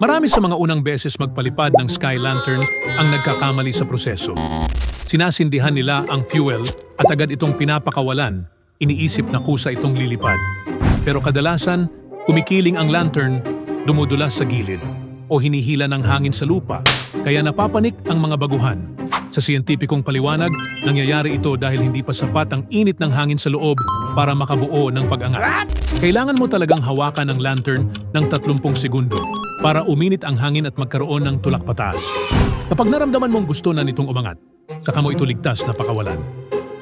Marami sa mga unang beses magpalipad ng Sky Lantern ang nagkakamali sa proseso. Sinasindihan nila ang fuel at agad itong pinapakawalan, iniisip na kusa itong lilipad. Pero kadalasan, kumikiling ang lantern, dumudulas sa gilid o hinihila ng hangin sa lupa, kaya napapanik ang mga baguhan. Sa siyentipikong paliwanag, nangyayari ito dahil hindi pa sapat ang init ng hangin sa loob para makabuo ng pag-angat. Kailangan mo talagang hawakan ang lantern ng 30 segundo para uminit ang hangin at magkaroon ng tulak pataas. Kapag naramdaman mong gusto na nitong umangat, saka mo ito ligtas na pakawalan.